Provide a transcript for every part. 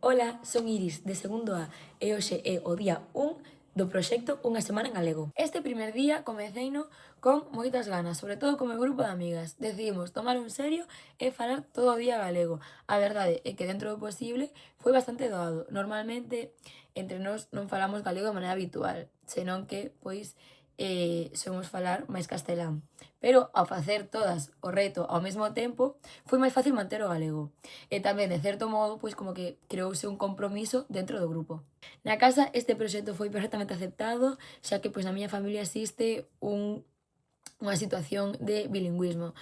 Ola, son Iris, de segundo A, e hoxe é o día 1 do proxecto Unha semana en galego. Este primer día comeceino con moitas ganas, sobre todo co meu grupo de amigas. Decidimos tomar un serio e falar todo o día galego. A verdade é que dentro do posible foi bastante doado. Normalmente, entre nós non falamos galego de maneira habitual, senón que, somos falar máis castelán. Pero ao facer todas o reto ao mesmo tempo, foi máis fácil manter o galego. E tamén, de certo modo, como que creouse un compromiso dentro do grupo. Na casa, este proxecto foi perfectamente aceptado, xa que, na miña familia existe unha situación de bilingüismo,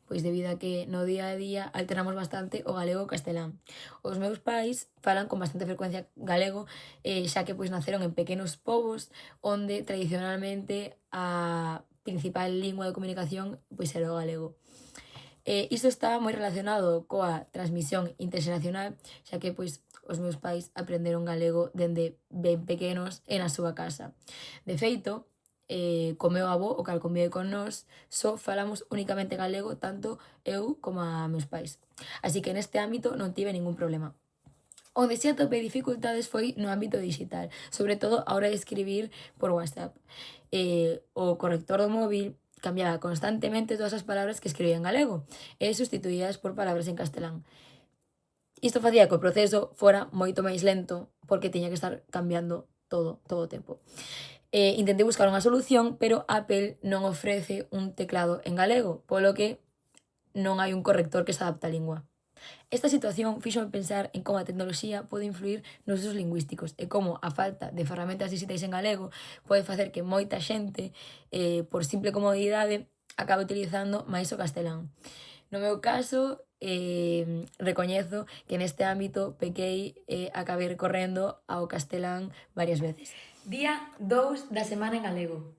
debido a que no día a día alternamos bastante o galego e o castelán. Os meus pais falan con bastante frecuencia galego, xa que naceron en pequenos pobos onde tradicionalmente a principal lingua de comunicación era o galego. Isto está moi relacionado coa transmisión interxeracional, xa que os meus pais aprenderon galego dende ben pequenos e na súa casa. De feito, co meu avó, o cal convive con nós, só falamos únicamente galego tanto eu como a meus pais. Así que neste ámbito non tive ningún problema. Onde si atopei dificultades foi no ámbito digital, sobre todo a hora de escribir por WhatsApp. O corrector do móvil cambiaba constantemente todas as palabras que escribía en galego e sustituías por palabras en castelán. Isto facía que o proceso fora moito máis lento porque tiña que estar cambiando todo o tempo. Intentei buscar unha solución, pero Apple non ofrece un teclado en galego, polo que non hai un corrector que se adapte á lingua. Esta situación fíxome pensar en como a tecnoloxía pode influir nos usos lingüísticos e como a falta de ferramentas digitais en galego pode facer que moita xente, por simple comodidade, acabe utilizando máis o castelán. No meu caso, recoñezo que neste ámbito pequei e acabei recorrendo ao castelán varias veces. Día 2 da semana en galego.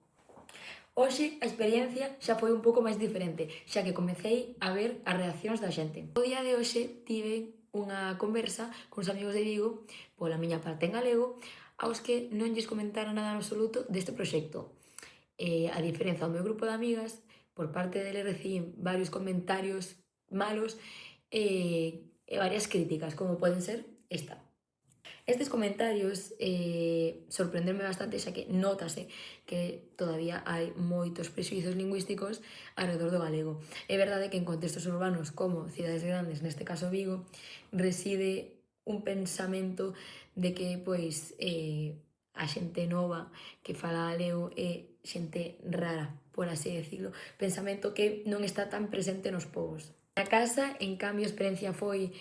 Hoxe a experiencia xa foi un pouco máis diferente, xa que comecei a ver as reaccións da xente. O día de hoxe tive unha conversa cuns amigos de Vigo, pola miña parte en galego, aos que non lles comentara nada en absoluto deste proxecto. A diferenza do meu grupo de amigas, por parte deles recibín varios comentarios malos e varias críticas, como poden ser esta. Estes comentarios sorprenderme bastante, xa que nótase que todavía hai moitos prexuizos lingüísticos alrededor do galego. É verdade que en contextos urbanos como cidades grandes, neste caso Vigo, reside un pensamento de que a xente nova que fala galego é xente rara, por así decirlo. Pensamento que non está tan presente nos povos. Na casa, en cambio, a experiencia foi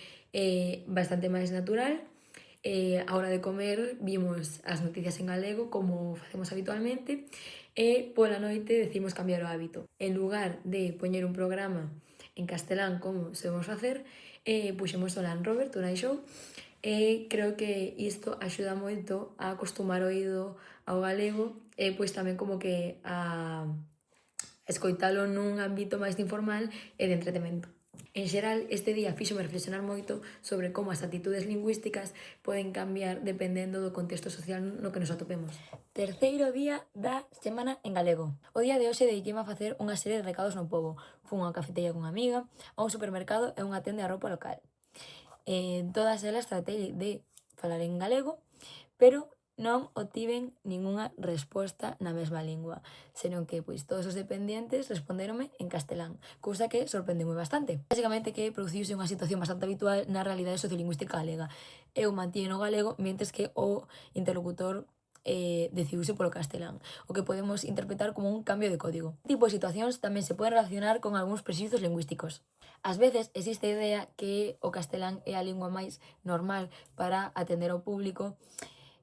bastante máis natural. A hora de comer vimos as noticias en galego como facemos habitualmente e pola noite decidimos cambiar o hábito. En lugar de poñer un programa en castelán como sabemos facer, puxemos o Land Rover Tonight Show e creo que isto axuda moito a acostumar o oído ao galego e tamén como que a escoitalo nun ámbito máis informal e de entretemento. En xeral, este día fíxome reflexionar moito sobre como as actitudes lingüísticas poden cambiar dependendo do contexto social no que nos atopemos. Terceiro día da semana en galego. O día de hoxe dediqueme a facer unha serie de recados no pobo. Fun a unha cafetería con amiga, a un supermercado e unha tenda de roupa local. Todas elas tratei de falar en galego, pero non obtiven ningunha resposta na mesma lingua, senón que todos os dependientes respondéronme en castelán, cousa que sorprendeume bastante. Básicamente que produciuse unha situación bastante habitual na realidade sociolingüística galega. Eu mantiven o galego, mentres que o interlocutor decidiuse polo castelán, o que podemos interpretar como un cambio de código. Este tipo de situacións tamén se poden relacionar con algúns prexuizos lingüísticos. Ás veces existe a idea que o castelán é a lingua máis normal para atender ao público,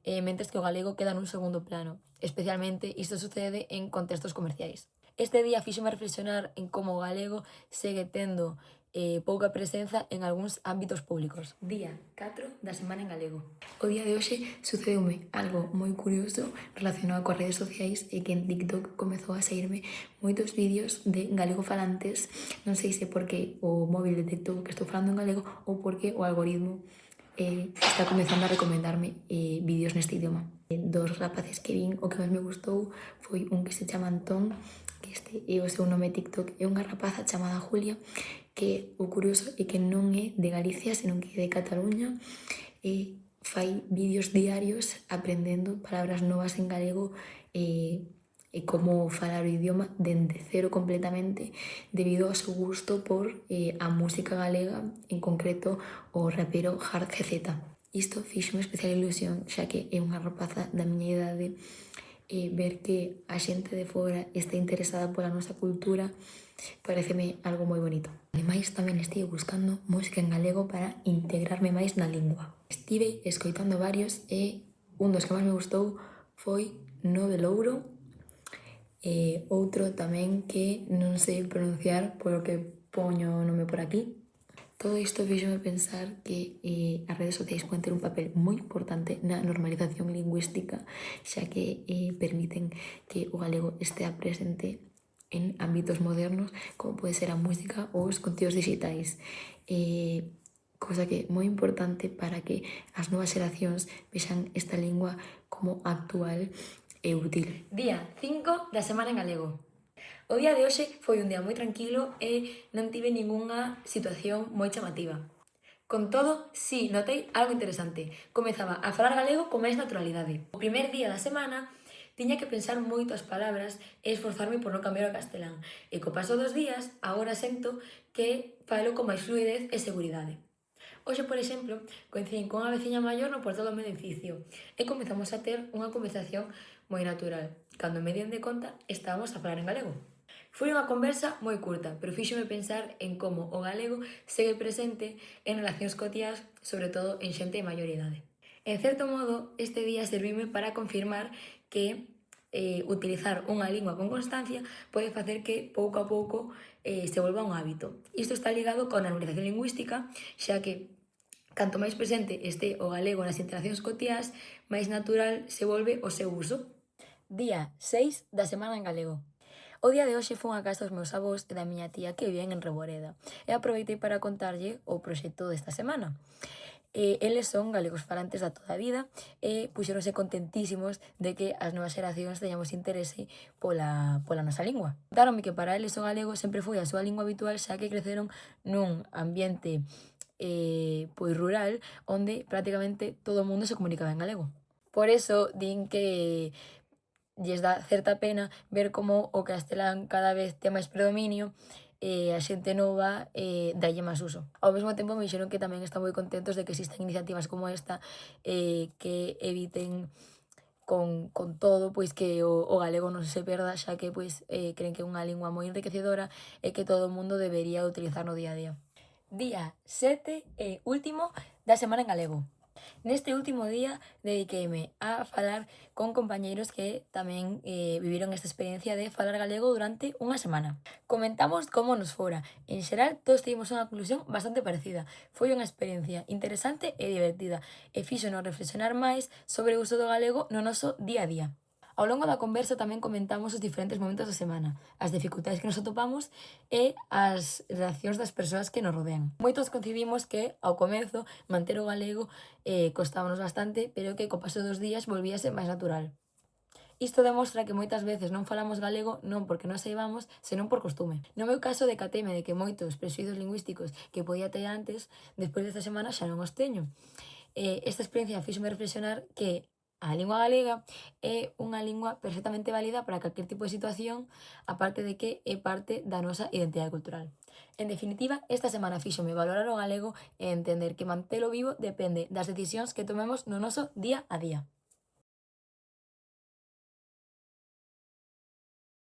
mentres que o galego queda nun segundo plano. Especialmente isto sucede en contextos comerciais. Este día fíxome reflexionar en como o galego segue tendo pouca presenza en algúns ámbitos públicos. Día 4 da semana en galego. O día de hoxe sucedeume algo moi curioso relacionado coas redes sociais e que en TikTok comezou a saírme moitos vídeos de galego falantes. Non sei se porque o móvil detectou que estou falando en galego ou porque o algoritmo está comezando a recomendarme vídeos neste idioma. Dos rapaces que vin, o que máis me gustou foi un que se chama Antón, que este é o seu nome TikTok, é unha rapaza chamada Julia, que o curioso é que non é de Galicia, senón que é de Cataluña, fai vídeos diarios aprendendo palabras novas en galego e como falar o idioma dende cero completamente debido ao seu gusto por a música galega, en concreto o rapero Hard GZ. Isto fixo unha especial ilusión, xa que é unha rapaza da miña idade, ver que a xente de fora está interesada pola nosa cultura pareceme algo moi bonito. Ademais, tamén estive buscando música en galego para integrarme máis na lingua. Estive escoitando varios e un dos que máis me gustou foi Nove Louro e outro tamén que non sei pronunciar polo que poño o nome por aquí. Todo isto fíxome pensar que as redes sociais poden ter un papel moi importante na normalización lingüística, xa que permiten que o galego estea presente en ámbitos modernos, como pode ser a música ou os contidos digitais. Cosa que é moi importante para que as novas xeracións vexan esta lingua como actual e útil. Día 5 da semana en galego. O día de hoxe foi un día moi tranquilo e non tive ningunha situación moi chamativa. Con todo, sí, notei algo interesante. Comezaba a falar galego con máis naturalidade. O primer día da semana tiña que pensar moito as palabras e esforzarme por non cambiar ao castelán. E co paso dos días, agora sento que falo con máis fluidez e seguridade. Hoxe, por exemplo, coincidín con unha veciña maior no portal do meu edificio e comezamos a ter unha conversación moi natural. Cando me dien de conta, estábamos a falar en galego. Foi unha conversa moi curta, pero fíxome pensar en como o galego segue presente en relacións cotiás, sobre todo en xente de maior idade. En certo modo, este día servime para confirmar que utilizar unha lingua con constancia pode facer que pouco a pouco se volva un hábito. Isto está ligado con a normalización lingüística, xa que canto máis presente este o galego nas interaccións cotiás, máis natural se volve o seu uso. Día 6 da semana en galego. O día de hoxe fun a casa dos meus avós e da miña tía que viven en Reboreda e aproveitei para contarlle o proxecto desta semana. Eles son galegos falantes da toda a vida e puxeronse contentísimos de que as novas xeracións teñamos interese pola nosa lingua. Contáronme que para eles o galego sempre foi a súa lingua habitual, xa que creceron nun ambiente pois rural onde prácticamente todo o mundo se comunicaba en galego. Por eso din que lles dá certa pena ver como o castelán cada vez ten máis predominio e a xente nova dalle máis uso. Ao mesmo tempo me dixeron que tamén están moi contentos de que existan iniciativas como esta que eviten con todo pois que o galego non se perda, xa que pois creen que é unha lingua moi enriquecedora e que todo o mundo debería utilizar no día a día. Día 7 e último da semana en galego. Neste último día dediqueime a falar con compañeiros que tamén viviron esta experiencia de falar galego durante unha semana. Comentamos como nos fora. En xeral, todos tivemos unha conclusión bastante parecida. Foi unha experiencia interesante e divertida e fíxonos reflexionar máis sobre o uso do galego no noso día a día. Ao longo da conversa tamén comentamos os diferentes momentos da semana, as dificultades que nos atopamos e as reaccións das persoas que nos rodean. Moitos coincidimos que, ao comezo, manter o galego costábanos bastante, pero que co paso dos días volvíase máis natural. Isto demostra que moitas veces non falamos galego non porque non saibamos, senón por costume. No meu caso, decateme de que moitos prexuízos lingüísticos que podía ter antes, despois desta semana xa non os teño. Esta experiencia fíxome reflexionar que a lingua galega é unha lingua perfectamente válida para calquer tipo de situación, aparte de que é parte da nosa identidade cultural. En definitiva, esta semana fíxome valorar o galego e entender que mantelo vivo depende das decisións que tomemos no noso día a día.